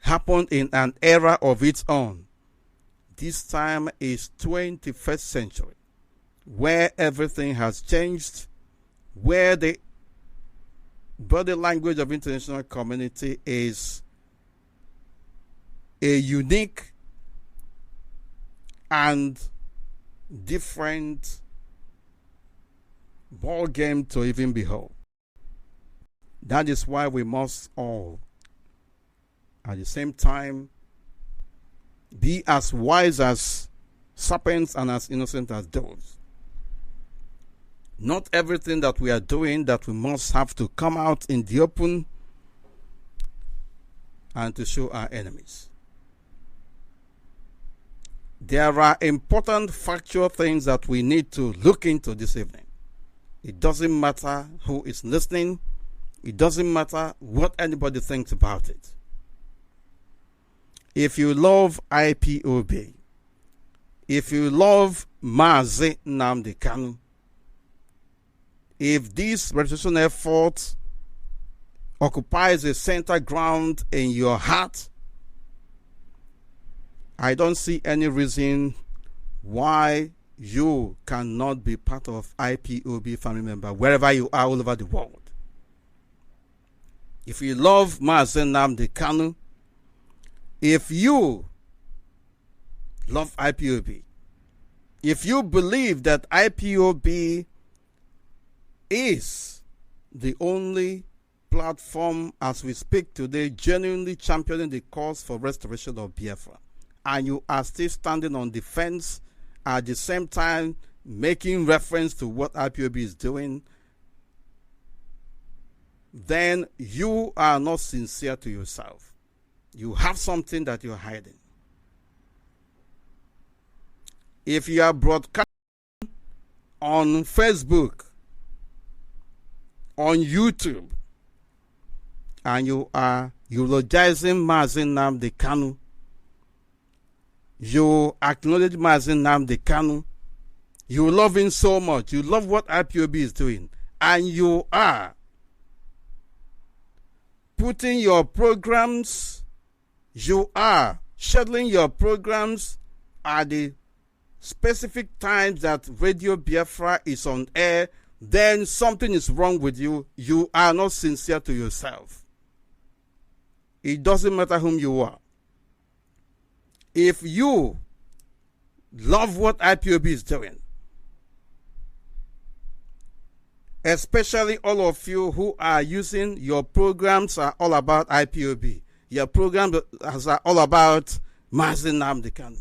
happened in an era of its own. This time is 21st century, where everything has changed, where the body language of international community is a unique and different ball game to even behold. That is why we must all, at the same time, be as wise as serpents and as innocent as doves. Not everything that we are doing that we must have to come out in the open and to show our enemies. There are important factual things that we need to look into this evening. It doesn't matter who is listening. It doesn't matter what anybody thinks about it. If you love IPOB, if you love Mazi Nnamdi Kanu, if this registration effort occupies a center ground in your heart, I don't see any reason why you cannot be part of IPOB family member wherever you are all over the world. If you love Mazi Nnamdi Kanu, if you love IPOB, if you believe that IPOB is the only platform as we speak today genuinely championing the cause for restoration of Biafra, and you are still standing on the fence at the same time making reference to what IPOB is doing, then you are not sincere to yourself. You have something that you're hiding. If you are broadcasting on Facebook, on YouTube, and you are eulogizing Mazi Nnamdi Kanu, you acknowledge Mazi Nnamdi Kanu, you love him so much, you love what IPOB is doing, and you are putting your programs, you are scheduling your programs at the specific times that Radio Biafra is on air, then something is wrong with you. You are not sincere to yourself. It doesn't matter whom you are. If you love what IPOB is doing, especially all of you who are using your programs are all about IPOB. Your programs are all about Mazi Nnamdi Kanu.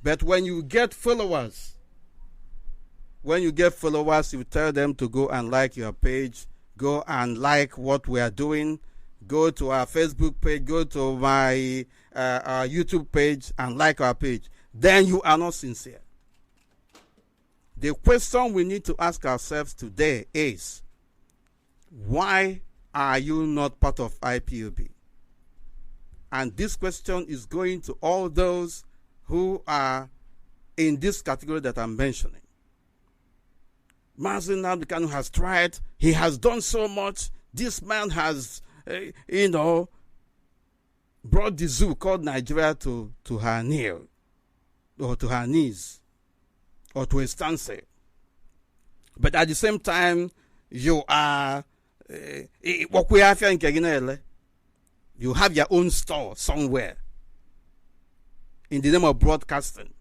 But when you get followers, you tell them to go and like your page, go and like what we are doing, go to our Facebook page, go to my our YouTube page and like our page. Then you are not sincere. The question we need to ask ourselves today is, why are you not part of IPOB? And this question is going to all those who are in this category that I'm mentioning. Mazi Nnamdi Kanu has tried. He has done so much. This man has, brought the zoo called Nigeria to her knee, or to her knees, or to a standstill. But at the same time, you are, you have your own store somewhere in the name of broadcasting.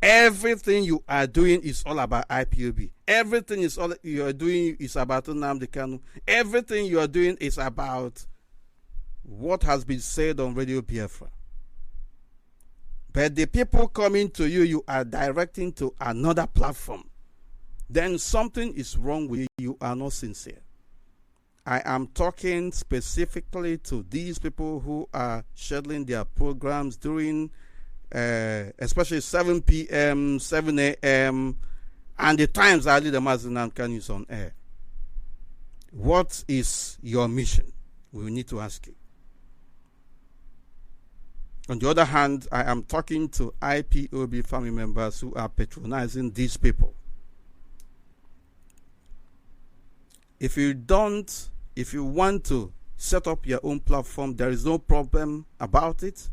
Everything you are doing is all about IPOB. Everything you are doing is about Nnamdi Kanu. Everything you are doing is about what has been said on Radio Biafra. But the people coming to you, you are directing to another platform. Then something is wrong with you. You are not sincere. I am talking specifically to these people who are scheduling their programs during especially 7 p.m., 7 a.m., and the times early the Mazi Nnamdi Kanu is on air. What is your mission? We need to ask you. On the other hand, I am talking to IPOB family members who are patronizing these people. If you want to set up your own platform, there is no problem about it.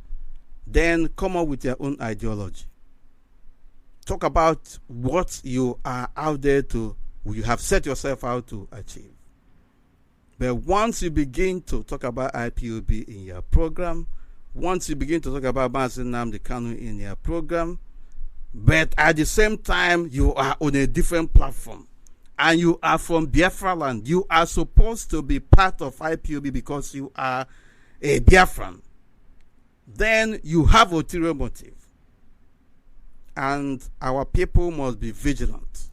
Then come up with your own ideology. Talk about what you are out there you have set yourself out to achieve. But once you begin to talk about IPOB in your program, once you begin to talk about Mazi Nnamdi Kanu in your program, but at the same time you are on a different platform, and you are from Biafra land, you are supposed to be part of IPOB because you are a Biafran, then you have ulterior motive. And our people must be vigilant.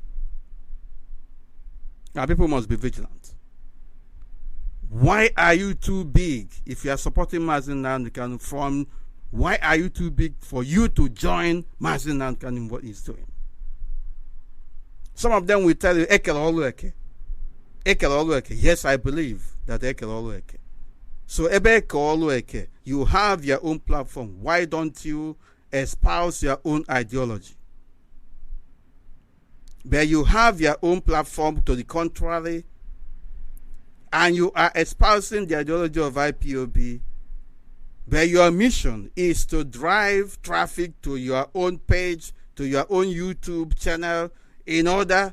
Our people must be vigilant. Why are you too big if you are supporting Mazi Nnamdi Kanu why are you too big for you to join Mazi Nnamdi Kanu in what he's doing? Some of them will tell you, Ekel Olueke. Ekel Olueke. Yes, I believe that Ekel Olueke. So, Ebe Ekel Olueke, you have your own platform. Why don't you espouse your own ideology? But you have your own platform to the contrary, and you are espousing the ideology of IPOB, but your mission is to drive traffic to your own page, to your own YouTube channel, in order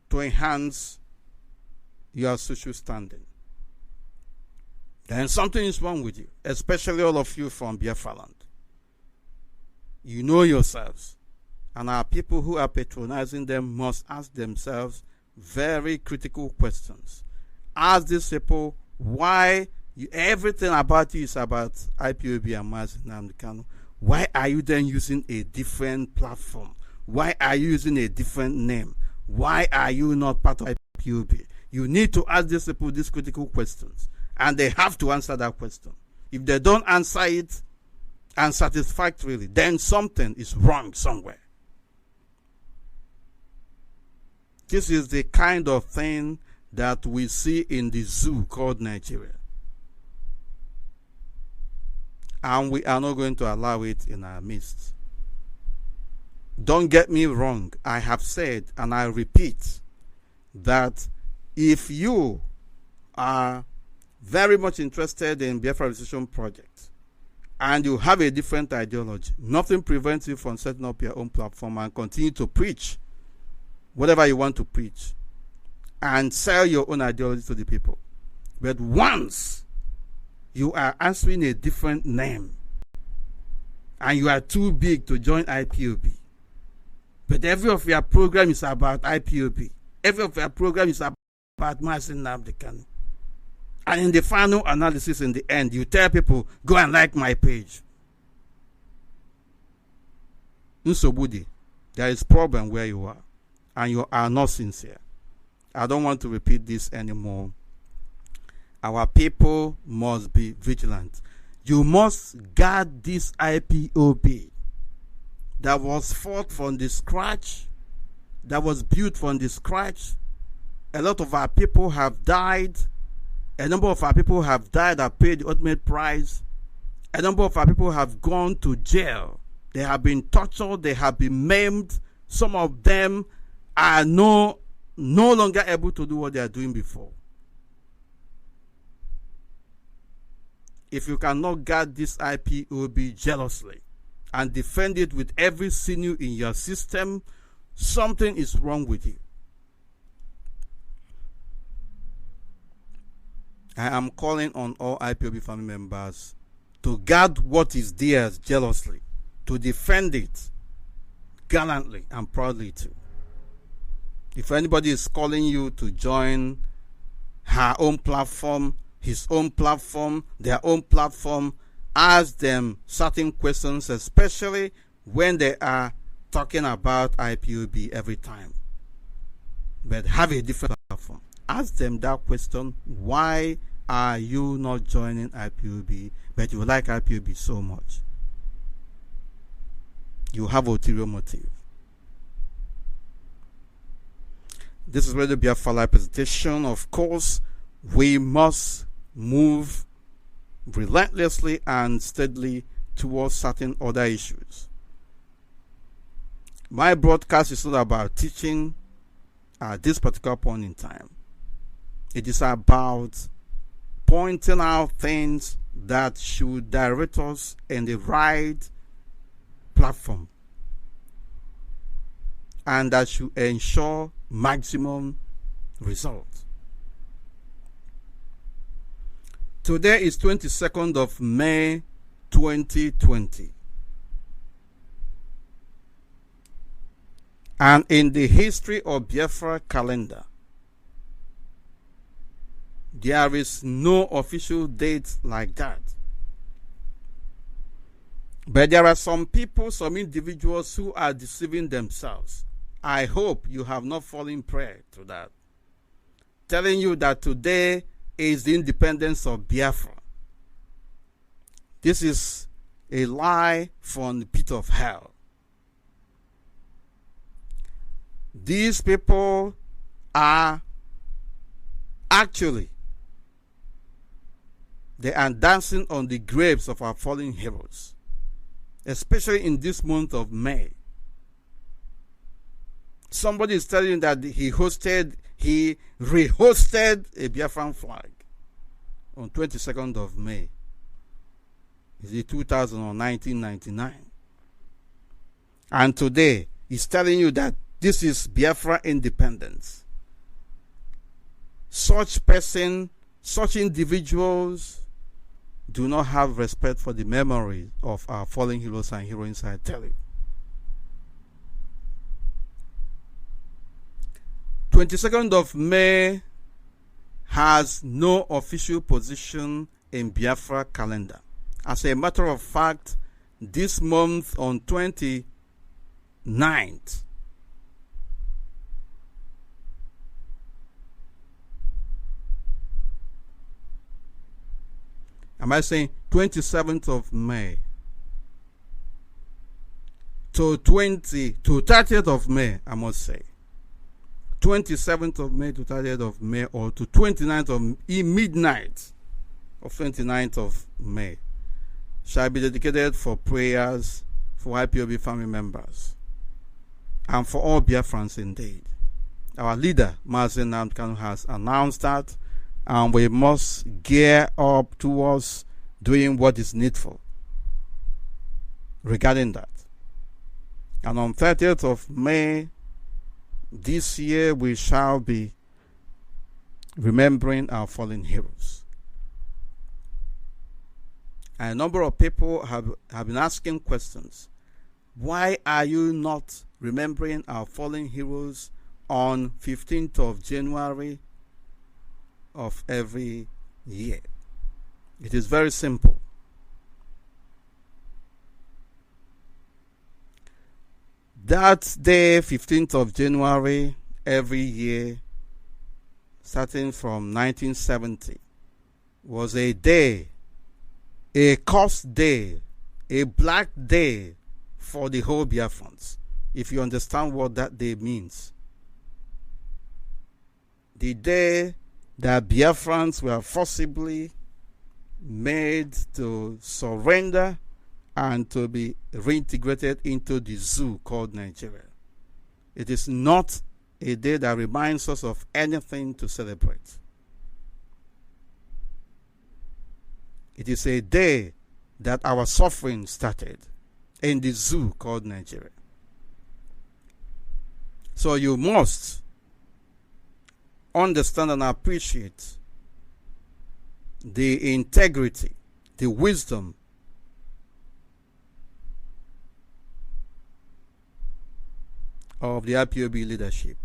to enhance your social standing. Then something is wrong with you, especially all of you from Biafra land. You know yourselves, and our people who are patronizing them must ask themselves very critical questions. Ask these people why everything about you is about IPOB and Mazi Nnamdi Kanu. Why are you then using a different platform? Why are you using a different name? Why are you not part of IPOB? You need to ask these people these critical questions, and they have to answer that question. If they don't answer it unsatisfactorily, then something is wrong somewhere. This is the kind of thing that we see in the zoo called Nigeria. And we are not going to allow it in our midst. Don't get me wrong. I have said, and I repeat, that if you are very much interested in Biafra Resistance Project and you have a different ideology, nothing prevents you from setting up your own platform and continue to preach whatever you want to preach and sell your own ideology to the people. But once you are answering a different name and you are too big to join IPOB, but every of your program is about IPOB, every of your program is about Mazi Nnamdi Kanu, and in the final analysis in the end you tell people, go and like my page. Nsobudi, there is problem where you are, and you are not sincere. I don't want to repeat this anymore. Our people must be vigilant. You must guard this IPOB that was fought from the scratch, that was built from the scratch. A lot of our people have died. A number of our people have died and paid the ultimate price. A number of our people have gone to jail. They have been tortured. They have been maimed. Some of them are no longer able to do what they are doing before. If you cannot guard this IPOB jealously and defend it with every sinew in your system, something is wrong with you. I am calling on all IPOB family members to guard what is theirs jealously, to defend it gallantly and proudly too. If anybody is calling you to join her own platform, his own platform, their own platform, ask them certain questions, especially when they are talking about IPOB every time. But have a different platform. Ask them that question, why are you not joining IPOB, but you like IPOB so much? You have ulterior motive. This is Radio Biafra Live presentation. Of course, we must move relentlessly and steadily towards certain other issues. My broadcast is not about teaching at this particular point in time. It is about pointing out things that should direct us in the right platform and that should ensure maximum results. Today is 22nd of May 2020. And in the history of Biafra calendar, there is no official date like that. But there are some people, some individuals who are deceiving themselves. I hope you have not fallen prey to that. Telling you that today is the independence of Biafra. This is a lie from the pit of hell. These people are actually, they are dancing on the graves of our fallen heroes, especially in this month of May. Somebody is telling you that he rehosted a Biafran flag on 22nd of May. Is it 2000 or 1999? And today, he's telling you that this is Biafra independence. Such person, such individuals do not have respect for the memory of our fallen heroes and heroines, I tell you. 22nd of May has no official position in Biafra calendar. As a matter of fact, this month on 29th, am I saying 27th of May to 30th of May, I must say. 27th of May to 30th of May, or to 29th of midnight of 29th of May shall be dedicated for prayers for IPOB family members and for all Biafrans indeed. Our leader, Mazi, has announced that, and we must gear up towards doing what is needful regarding that. And on 30th of May this year, we shall be remembering our fallen heroes. And a number of people have been asking questions. Why are you not remembering our fallen heroes on 15th of January of every year? It is very simple. That day, 15th of January every year, starting from 1970, was a day, a cursed day, a black day for the whole Biafrans, if you understand what that day means. The day that Biafrans were forcibly made to surrender and to be reintegrated into the zoo called Nigeria. It is not a day that reminds us of anything to celebrate. It is a day that our suffering started in the zoo called Nigeria. So you must understand and appreciate the integrity, the wisdom of the IPOB leadership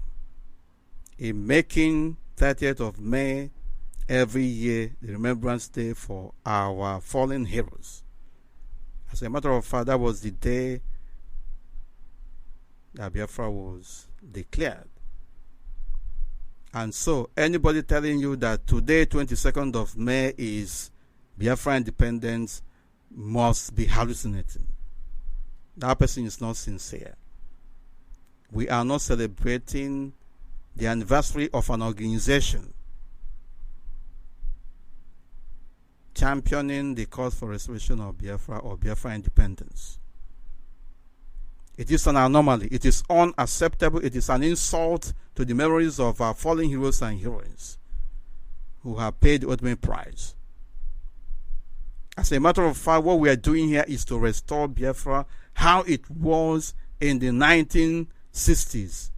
in making 30th of May every year the Remembrance Day for our fallen heroes. As a matter of fact, that was the day that Biafra was declared. And so anybody telling you that today, 22nd of May, is Biafra independence must be hallucinating. That person is not sincere. We are not celebrating the anniversary of an organization championing the cause for restoration of Biafra or Biafra independence. It is an anomaly. It is unacceptable. It is an insult to the memories of our fallen heroes and heroines who have paid the ultimate price. As a matter of fact, what we are doing here is to restore Biafra how it was in the 1960s.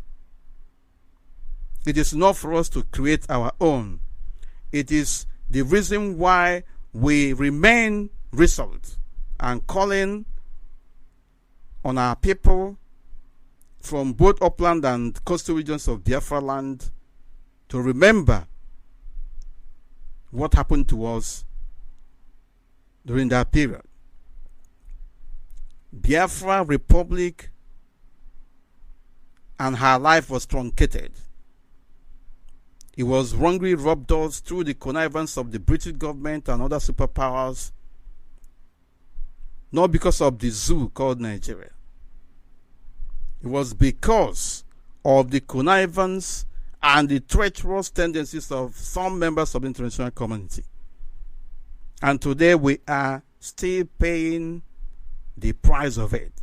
It is not for us to create our own. It is the reason why we remain resolute and calling on our people from both upland and coastal regions of Biafra land to remember what happened to us during that period. Biafra Republic and her life was truncated. It was wrongly robbed us through the connivance of the British government and other superpowers, not because of the zoo called Nigeria. It was because of the connivance and the treacherous tendencies of some members of the international community. And today we are still paying the price of it.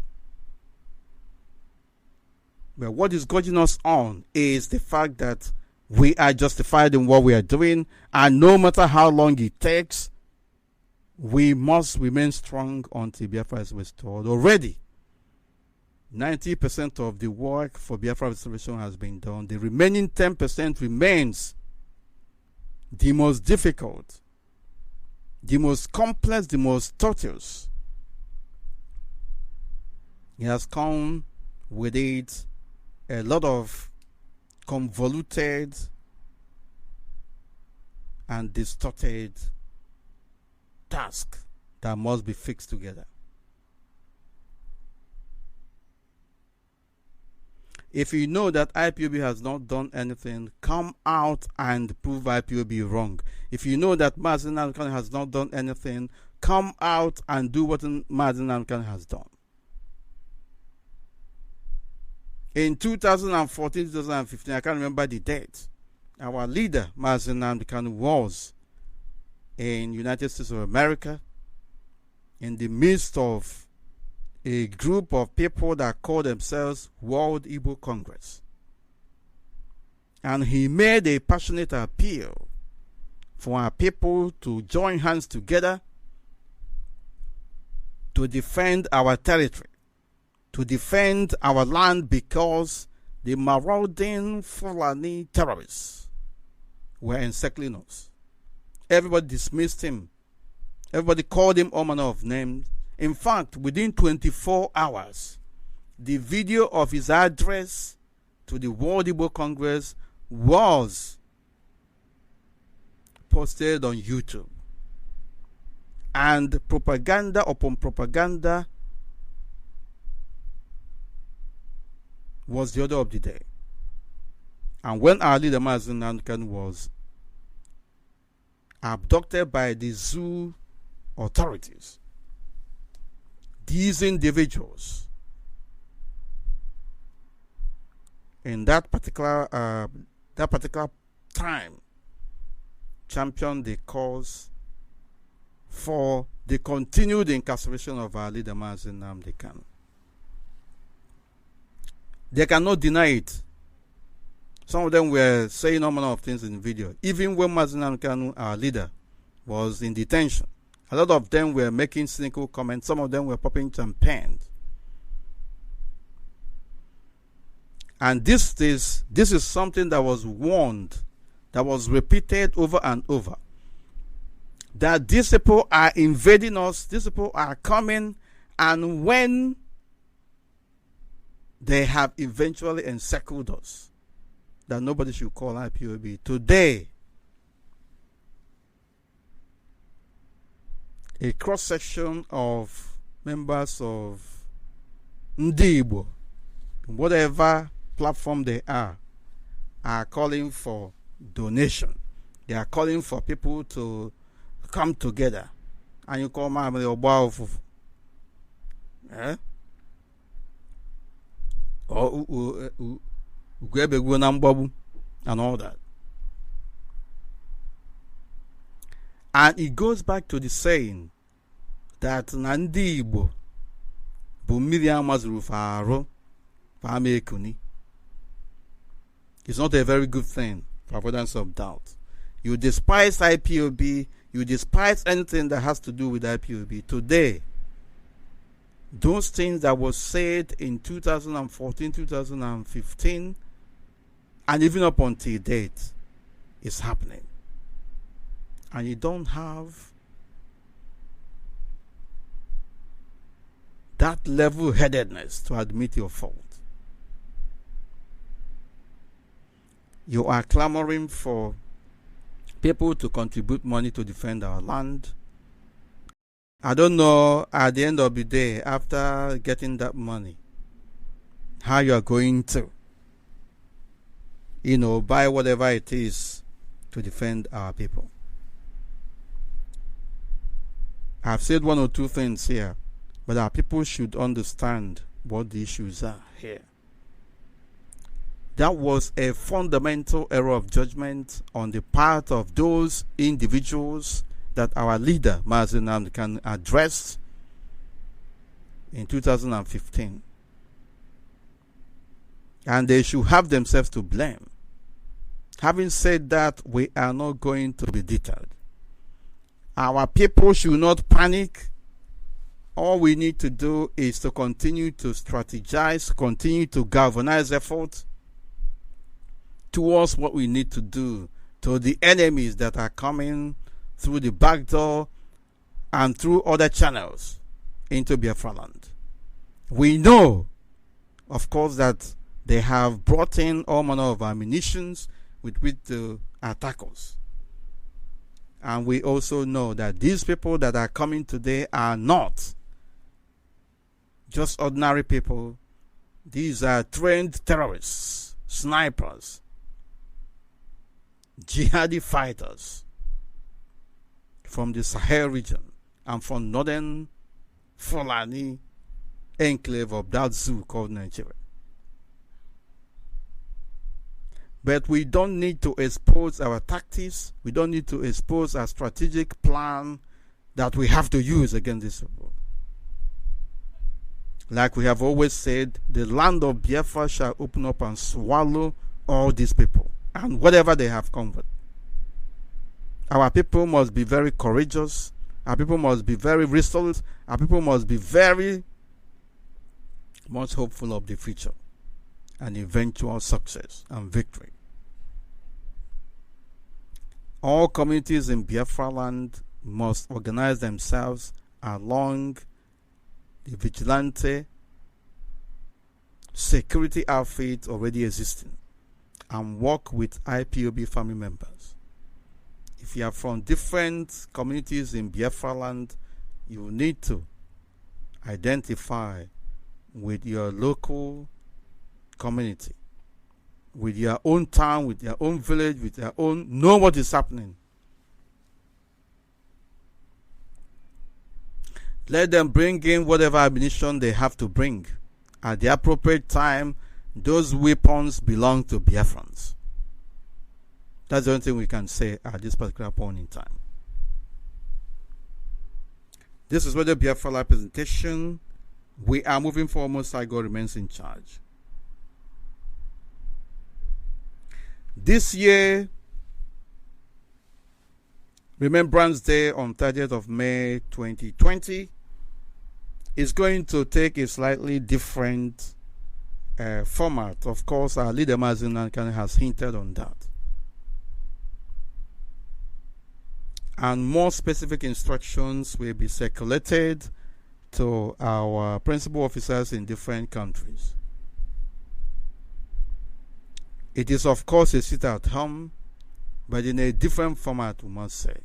But what is gouging us on is the fact that we are justified in what we are doing, and no matter how long it takes, we must remain strong until Biafra is restored. Already, 90% of the work for Biafra restoration has been done. The remaining 10% remains the most difficult, the most complex, the most tortuous. It has come with it a lot of convoluted and distorted tasks that must be fixed together. If you know that IPOB has not done anything, come out and prove IPOB wrong. If you know that Mazi has not done anything, come out and do what Mazi has done. In 2014, 2015, I can't remember the date, our leader, Mazi was in United States of America in the midst of a group of people that call themselves World Igbo Congress. And he made a passionate appeal for our people to join hands together to defend our territory, to defend our land, because the marauding Fulani terrorists were encircling us. Everybody dismissed him. Everybody called him all manner of names. In fact, within 24 hours, the video of his address to the World Igbo Congress was posted on YouTube. And propaganda upon propaganda was the order of the day. And when our leader Mazi was abducted by the zoo authorities, these individuals in that particular time championed the cause for the continued incarceration of our leader Mazi Nnamdi Kanu. They cannot deny it. Some of them were saying all manner of things in the video. Even when Mazi Nnamdi Kanu, our leader, was in detention, a lot of them were making cynical comments. Some of them were popping champagne. And this is something that was warned, that was repeated over and over. That these people are invading us, these people are coming, and when they have eventually encircled us, that nobody should call IPOB. Today, a cross-section of members of Ndi Igbo, whatever platform they are calling for donation. They are calling for people to come together. And you call my Obaofufu. Or and all that. And it goes back to the saying that Ndi Igbo bụ mmiri amazuru fa arụ fa ama ekuni. It's not a very good thing for avoidance of doubt. You despise IPOB, you despise anything that has to do with IPOB. Today, those things that was said in 2014, 2015, and even up until date, is happening. And you don't have that level-headedness to admit your fault. You are clamoring for people to contribute money to defend our land. I don't know at the end of the day, after getting that money, how you are going to, buy whatever it is to defend our people. I've said one or two things here, but our people should understand what the issues are here. That was a fundamental error of judgment on the part of those individuals that our leader, Mazi, can address in 2015. And they should have themselves to blame. Having said that, we are not going to be deterred. Our people should not panic. All we need to do is to continue to strategize, continue to galvanize efforts towards what we need to do to the enemies that are coming through the back door and through other channels into Biafra land. We know, of course, that they have brought in all manner of ammunitions with which to attack us. And we also know that these people that are coming today are not just ordinary people. These are trained terrorists, snipers, jihadi fighters from the Sahel region and from northern Fulani enclave of that zoo called Nigeria. But we don't need to expose our tactics. We don't need to expose our strategic plan that we have to use against these people. Like we have always said, the land of Biafra shall open up and swallow all these people and whatever they have come with. Our people must be very courageous. Our people must be very resolute. Our people must be very much hopeful of the future and eventual success and victory. All communities in Biafra land must organize themselves along the vigilante security outfit already existing and work with IPOB family members. If you are from different communities in Biafra land, you need to identify with your local community, with your own town, with your own village, with your own, know what is happening. Let them bring in whatever ammunition they have to bring. At the appropriate time, those weapons belong to Biafrans. That's the only thing we can say at this particular point in time. This is where the Biafra Live presentation. We are moving forward. Most High God remains in charge. This year, Remembrance Day on 30th of May 2020 is going to take a slightly different format. Of course, our leader Mazi has hinted on that. And more specific instructions will be circulated to our principal officers in different countries. It is, of course, a sit at home, but in a different format, we must say.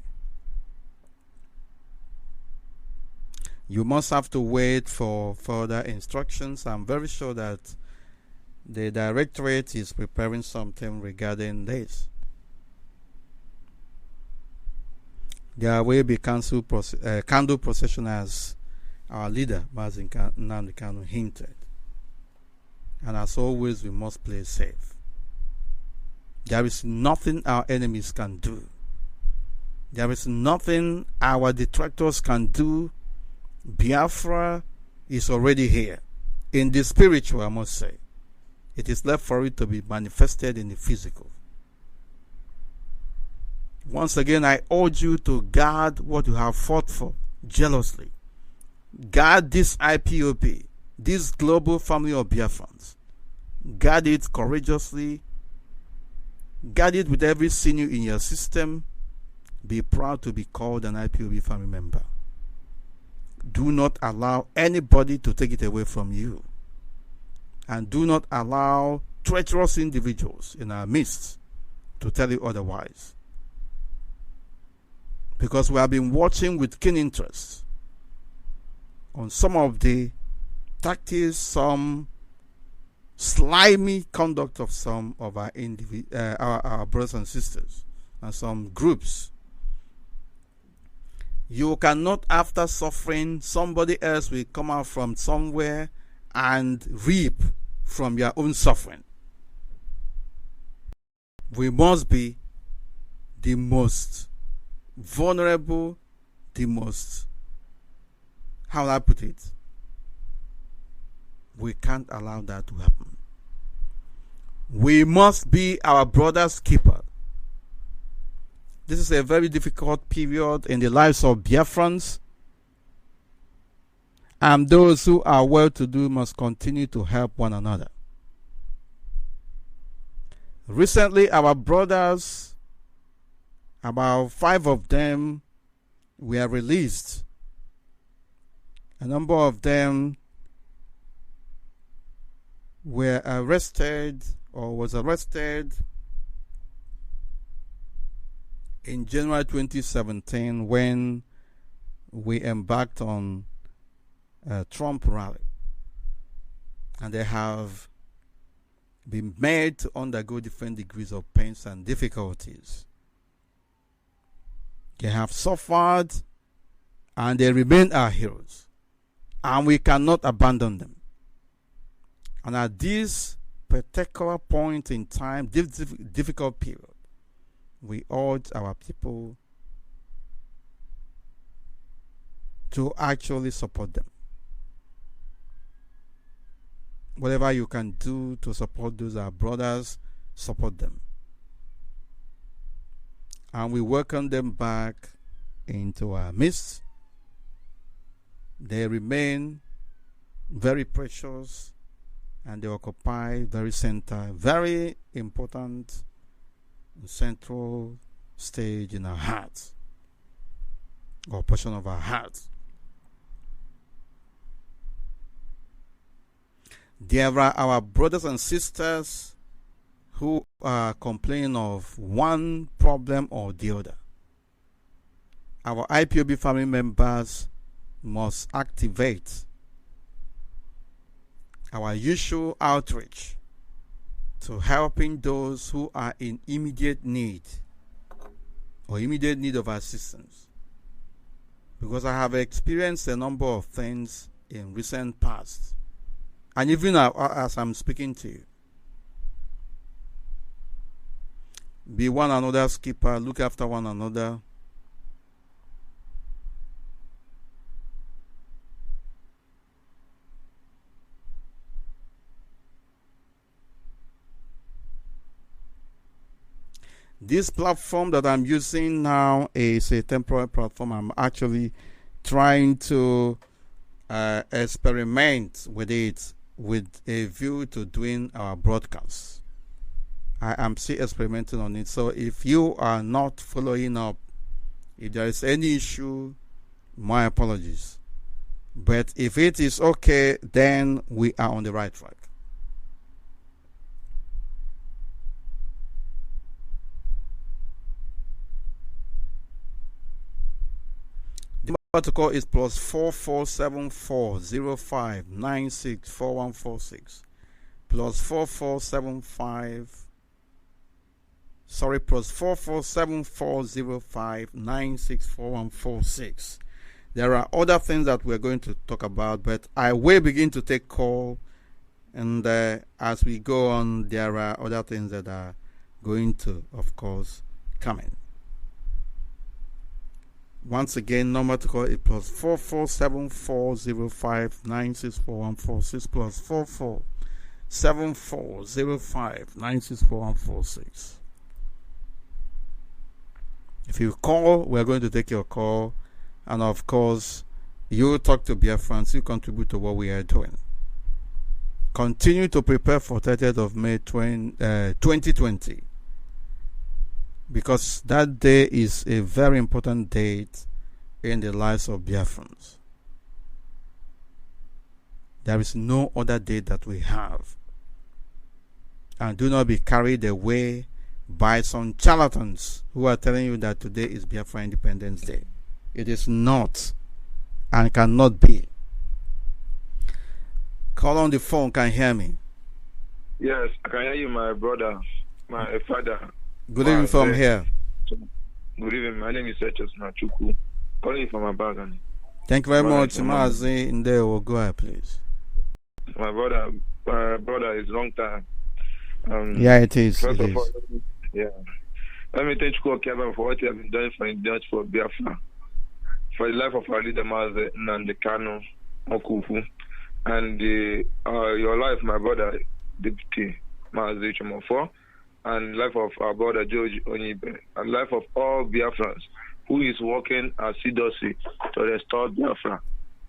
You must have to wait for further instructions. I'm very sure that the Directorate is preparing something regarding this. There will be candle procession as our leader, Mazi Kanu, hinted. And as always, we must play safe. There is nothing our enemies can do. There is nothing our detractors can do. Biafra is already here. In the spiritual, I must say. It is left for it to be manifested in the physical. Once again, I urge you to guard what you have fought for jealously. Guard this IPOB, this global family of Biafrans. Guard it courageously. Guard it with every sinew in your system. Be proud to be called an IPOB family member. Do not allow anybody to take it away from you. And do not allow treacherous individuals in our midst to tell you otherwise. Because we have been watching with keen interest on some of the tactics, some slimy conduct of some of our brothers and sisters and some groups. You cannot, after suffering, somebody else will come out from somewhere and reap from your own suffering. We must be the most vulnerable, the most, how will I put it? We can't allow that to happen. We must be our brother's keeper. This is a very difficult period in the lives of Biafrans, and those who are well-to-do must continue to help one another. Recently, our brothers, about 5 of them, were released. A number of them were arrested or was arrested in January 2017 when we embarked on a Trump rally, and they have been made to undergo different degrees of pains and difficulties. They have suffered and they remain our heroes, and we cannot abandon them. And at this particular point in time, this difficult period, we urge our people to actually support them. Whatever you can do to support those our brothers, support them. And we welcome them back into our midst. They remain very precious, and they occupy very important central stage in our hearts, or portion of our hearts. There are our brothers and sisters who are complaining of one problem or the other. Our IPOB family members must activate our usual outreach to helping those who are in immediate need or immediate need of assistance. Because I have experienced a number of things in recent past, and even as I'm speaking to you. Be one another's keeper, look after one another. This platform that I'm using now is a temporary platform. I'm actually trying to experiment with it with a view to doing our broadcasts. I am still experimenting on it. So if you are not following up, if there is any issue, my apologies. But if it is okay, then we are on the right track. To call is +447405964146 +447405964146. There are other things that we're going to talk about, but I will begin to take call, and as we go on, there are other things that are going to, of course, come in. Once again, number to call is +447405964146 +447405964146. 7405-964-146. If you call, we're going to take your call. And of course, you talk to Biafrans, you contribute to what we are doing. Continue to prepare for 30th of May 2020. Because that day is a very important date in the lives of Biafrans. There is no other date that we have. And do not be carried away by some charlatans who are telling you that today is Biafra Independence Day. It is not and cannot be. Call on the phone, can you hear me? Yes, I can hear you, my brother, my father. Good evening from here. Good evening, my name is Echos Nachuku. Calling you from Abagani. Thank you very much, Mazi. In there, we'll go ahead, please. My brother is long time. Yeah, it is. First of all, let me thank you, Kevin, for what you have been doing for Indigenous, for Biafra, for the life of our leader, Mazi, and the Kano, Okufu, and your life, my brother, Deputy Mazi Mefor, and life of our brother George Onibe, and life of all Biafrans who is working assiduously to restore Biafra.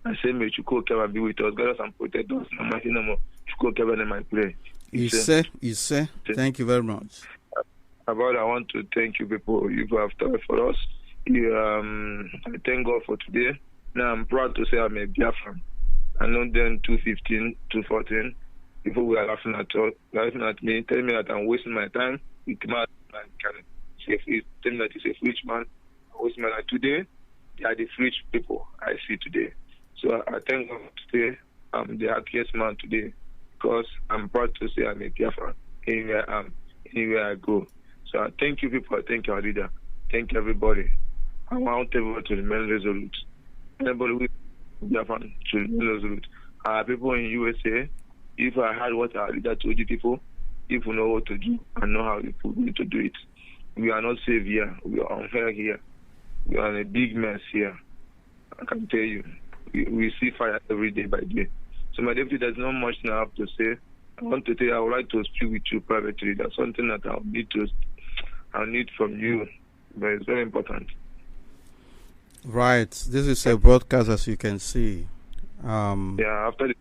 I say, may Chukwu Kevin be with us, guide us and protect us. In the mighty name of Chukwu Kevin in my prayer. You say. Thank you very much. About, I want to thank you people. You have done for us. I thank God for today. Now I'm proud to say I'm a Biafran. I know then 215, 214. People were laughing at me, telling me that I'm wasting my time with man. Tell me that he's a rich man. Wasting my time. Today, they are the rich people I see today. So I thank God today. I'm the happiest man today because I'm proud to say I'm a Biafran anywhere I go. So I thank you people. I thank our leader. Thank everybody. I want everyone to remain resolute. Everybody with Biafran to remain resolute. People in USA, if I had what our leader told you people, if we know what to do and know how we need to do it. We are not safe here. We are unfair here. We are in a big mess here. I can tell you. We see fire every day by day. So my deputy, there's not much now I have to say. I want to tell you, I would like to speak with you privately. That's something that I'll need from you. But it's very important. Right. This is a broadcast, as you can see. After the...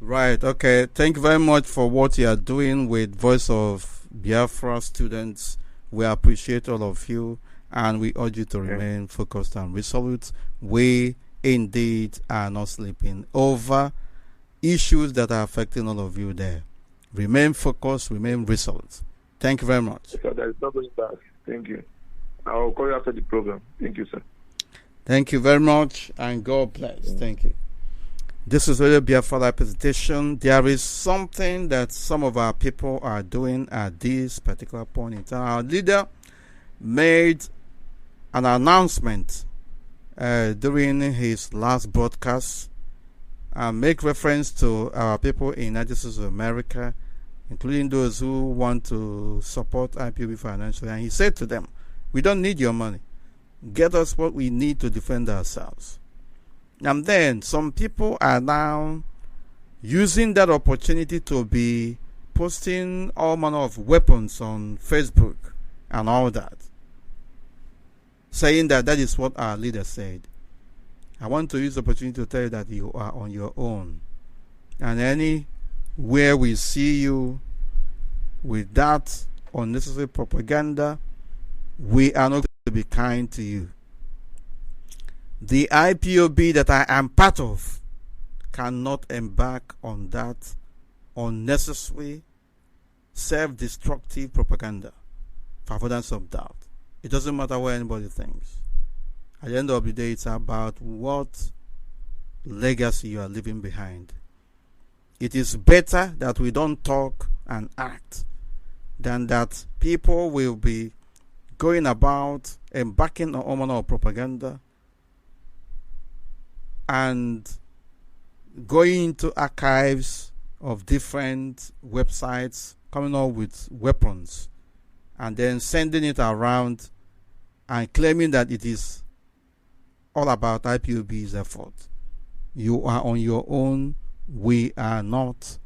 Right. Okay. Thank you very much for what you are doing with Voice of Biafra students. We appreciate all of you, and we urge you to remain focused and resolute. We indeed are not sleeping over issues that are affecting all of you there. Remain focused, remain resolute. Thank you very much. So there is no going back. Thank you. I will call you after the program. Thank you, sir. Thank you very much, and God bless. Thank you. This is really Biafra Live presentation. There is something that some of our people are doing at this particular point in time. Our leader made an announcement during his last broadcast and make reference to our people in United States of America, including those who want to support IPOB financially. And he said to them, we don't need your money. Get us what we need to defend ourselves. And then some people are now using that opportunity to be posting all manner of weapons on Facebook and all that, saying that is what our leader said. I want to use the opportunity to tell you that you are on your own. And anywhere we see you with that unnecessary propaganda, we are not going to be kind to you. The IPOB that I am part of cannot embark on that unnecessary, self-destructive propaganda for avoidance of doubt. It doesn't matter what anybody thinks. At the end of the day, it's about what legacy you are leaving behind. It is better that we don't talk and act than that people will be going about embarking on all manner of propaganda and going into archives of different websites, coming up with weapons, and then sending it around and claiming that it is all about IPOB's effort. You are on your own. We are not.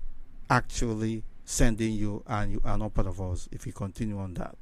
actually sending you, and you are not part of us if you continue on that.